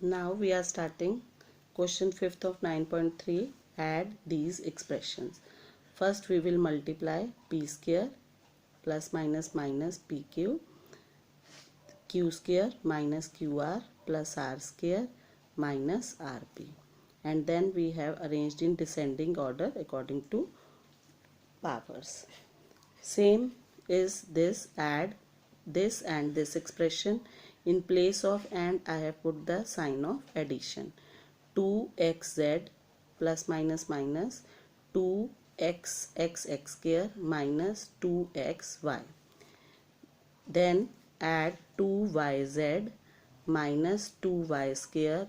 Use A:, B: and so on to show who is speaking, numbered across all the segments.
A: Now we are starting question 5th of 9.3. Add these expressions. First we will multiply p square plus minus minus pq, q square minus qr plus r square minus rp, and then we have arranged in descending order according to powers. Same is this, add this and this expression. In place of and I have put the sign of addition. 2xz plus minus minus 2xx square minus 2xy. Then add 2yz minus 2y square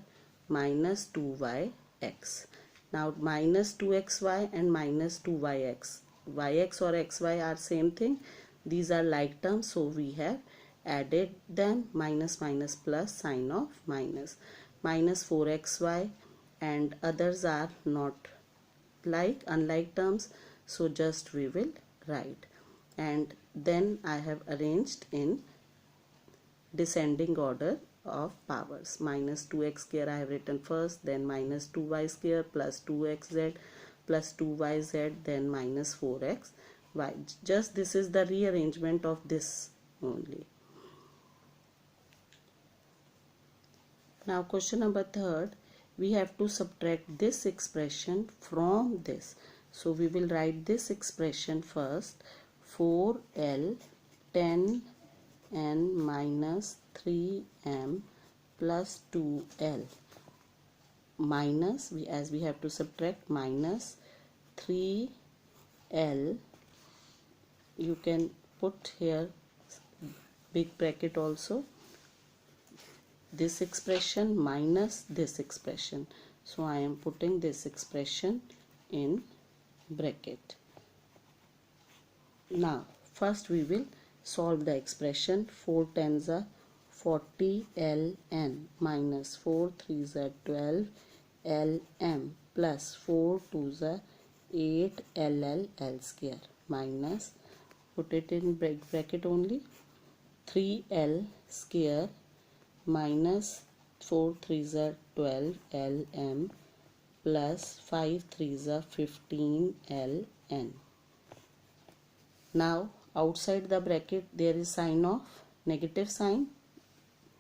A: minus 2yx. Now minus 2xy and minus 2yx. Yx or xy are same thing. These are like terms, so we have added them. Minus minus plus sign of minus. Minus 4xy and others are not like unlike terms, so just we will write. And then I have arranged in descending order of powers. Minus 2x square I have written first, then minus 2y square plus 2xz plus 2yz, then minus 4x y. Just this is the rearrangement of this only. Now question number 3rd, we have to subtract this expression from this. So we will write this expression first. 4l 10n minus 3m plus 2l minus, as we have to subtract, minus 3l, you can put here big bracket also, this expression minus this expression. So I am putting this expression in bracket. Now first we will solve the expression. 4 tens are 40 ln minus 4 3s are 12 lm plus 4 2s are 8 ll l square minus, put it in bracket only, 3l square minus 4 3s are 12 lm plus 5 3s are 15 ln. Now outside the bracket there is sign of negative sign,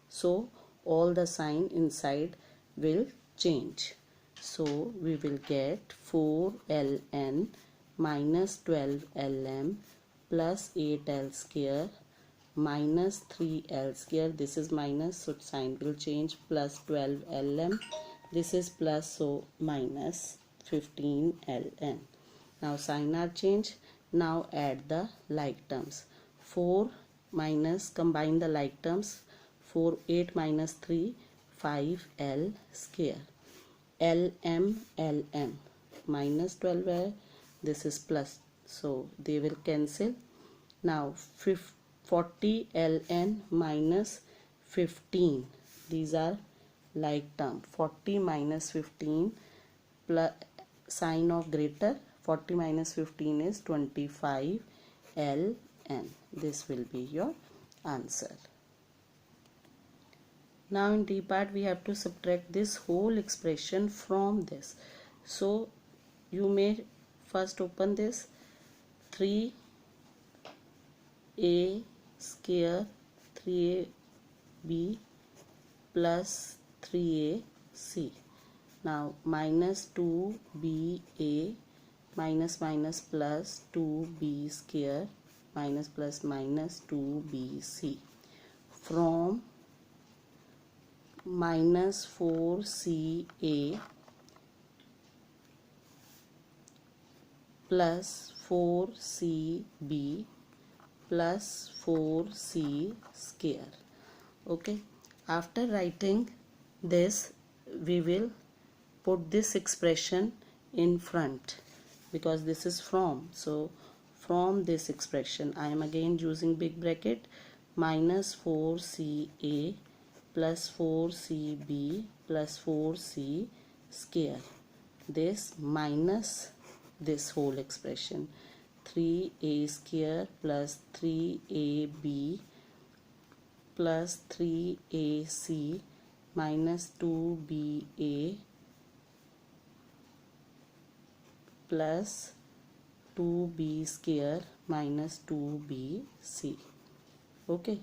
A: so all the sign inside will change. So we will get 4 ln minus 12 lm plus 8l square minus 3l square, this is minus so sign will change, plus 12 lm, this is plus so minus 15 ln. Now sign are changed. Now add the like terms. 4 minus, combine the like terms. 4 8 minus 3 5l square, lm lm minus 12, this is plus, so they will cancel. Now 40 ln minus 15, these are like term. 40 minus 15 plus sign of greater, 40 minus 15 is 25 ln. This will be your answer. Now in D part we have to subtract this whole expression from this. So you may first open this. 3a square 3ab plus 3ac. Now minus 2ba minus minus plus 2b square minus plus minus 2bc from minus 4ca plus 4cb plus 4c square. Okay, after writing this we will put this expression in front because this is from, so from this expression I am again using big bracket. Minus 4ca plus 4cb plus 4c square, this minus this whole expression. 3a square plus 3ab plus 3ac minus 2BA plus 2B square minus 2BC. Okay,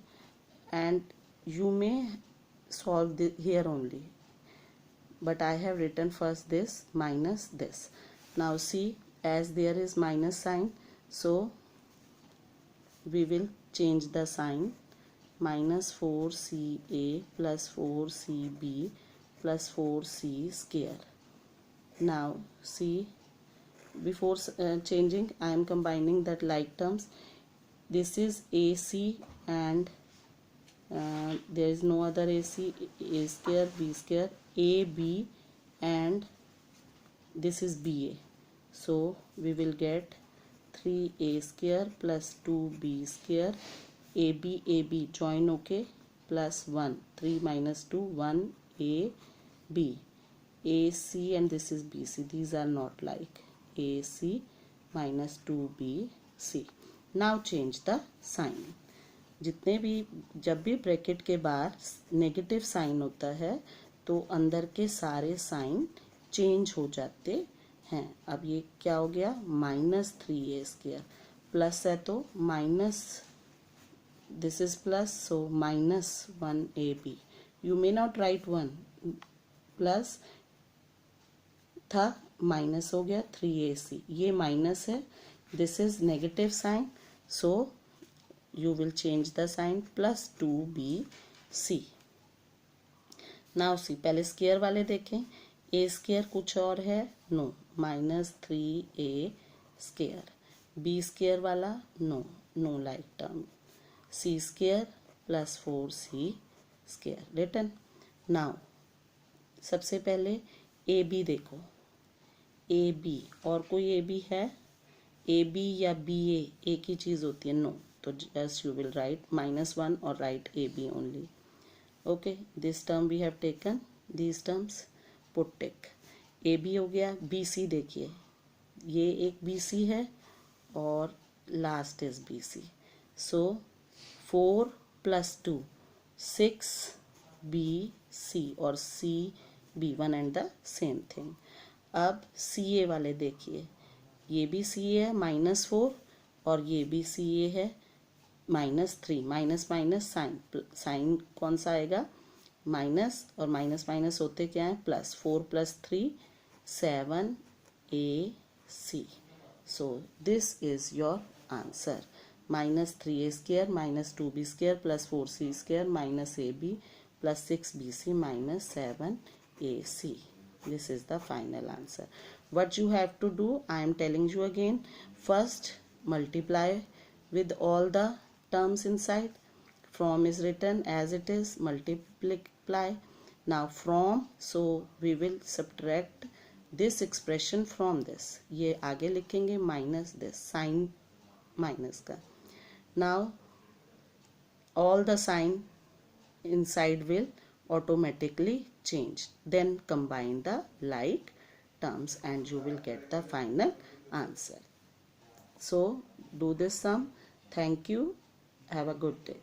A: and you may solve here only, but I have written first this minus this. Now see, as there is minus sign, so we will change the sign. Minus 4CA plus 4CB plus 4C square. Now see, before changing, I am combining that like terms. This is AC and there is no other AC. A square, B square, AB, and this is BA. So we will get 3A square plus 2B square, AB join, okay, plus 1, 3 minus 2, 1, AB, AC, and this is BC. These are not like. AC minus 2BC. Now change the sign. जितने भी, जब भी bracket के बाहर negative sign होता है तो अंदर के सारे साइन चेंज हो जाते हैं. अब ये क्या हो गया, माइनस 3A स्क्वायर, प्लस है तो minus, this is plus, so minus 1AB. You may not write 1, plus था, माइनस हो गया 3AC. ये माइनस है, this is negative sign, so you will change the sign, plus 2BC. Now see, पहले square वाले देखें. A स्क्वायर कुछ और है, no, minus 3A square. B square वाला, no, no like term. C square plus 4C square written. Now सबसे पहले AB देखो, AB और कोई AB है, AB या BA एक ही चीज होती है, नो, तो just you will write -1 or write AB only. Okay, this term we have taken, these terms put tick. AB हो गया. BC देखिए, ये एक BC है और last is BC. So 4 plus 2, 6BC और CB, one and the same thing. अब CA वाले देखिए, ये भी CA है -4 और ये भी CA है -3. माइनस माइनस साइन, साइन कौन सा आएगा, माइनस, और माइनस माइनस होते क्या है, plus. 4 plus 3, 7AC. So this is your answer. minus 3A square minus 2B square plus 4C square minus AB plus 6BC minus 7AC. This is the final answer. What you have to do, I am telling you again. First, multiply with all the terms inside. From is written as it is, multiply. Now from, so we will subtract this expression from this. ये आगे लिखेंगे minus this, sign minus का. Now all the sign inside will automatically change. Then combine the like terms and you will get the final answer. So do this sum. Thank you. Have a good day.